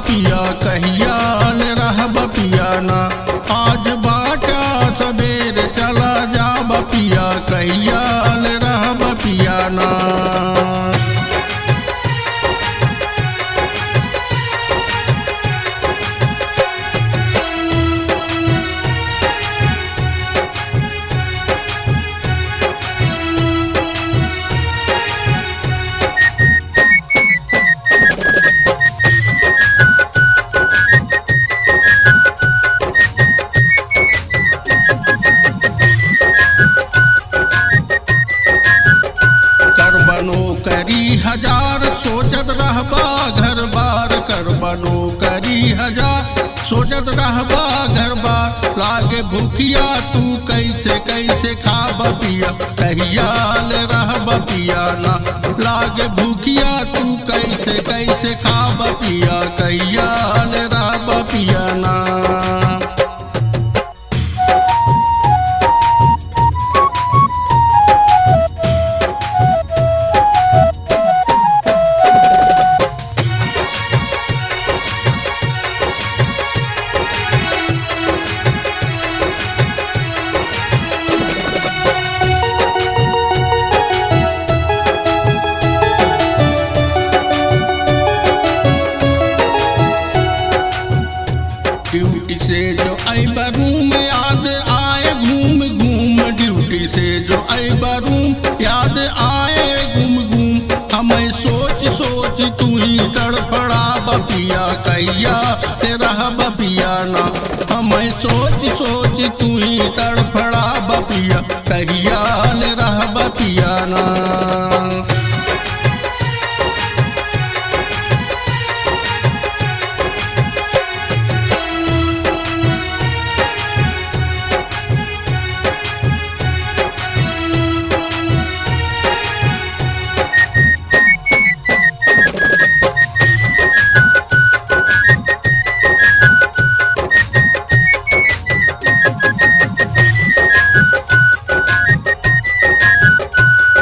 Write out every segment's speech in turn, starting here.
बपिया कहियाल रह बपिया ना। आज बाटा सबेर चला जा बपिया कहियाल रह बपिया ना। करी हजार सोचत रहबा घर बार कर बनो करी हजार सोचत रहबा घर बार। लागे भूखिया तू कैसे कैसे खा बपिया कहियाल रह बपिया ना। लागे भूखिया तू कैसे कैसे खा बपिया कहियाल रह बपिया ना। ड्यूटी से जो आई रूम याद आए घूम घूम। ड्यूटी से जो आई रूम याद आए घूम घूम। हमें सोच सोच तू ही तड़फड़ा बपिया कहिया रह बपिया ना। हमें सोच सोच तू ही तड़फड़ा बपिया कहियाल रह बपिया ना।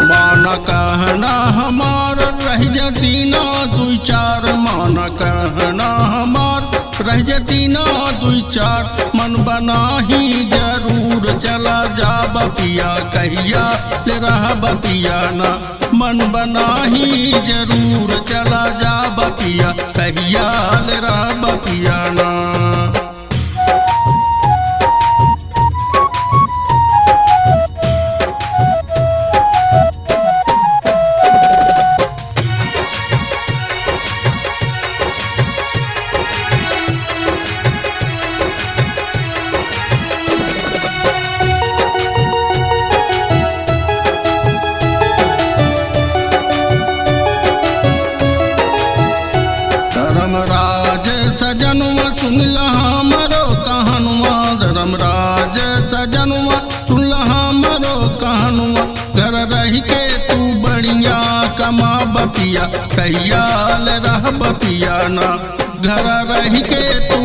माना कहना हमार रह जतीना दुई चार। माना कहना हमार रह जतीना दुई चार। मन बना ही जरूर चला जा बपिया कहिया ले रह बपिया ना। मन बना ही जरूर चला जा बपिया कहिया ले रह बपिया ना। धर्मराज सजनुआ सुन हमरो कहनुआ। धर्मराज सजनुआ सुन हमरो कहनुआ। घर रह के तू बढ़िया कमा बपिया कहियाल रह बपिया ना। घर रह के तू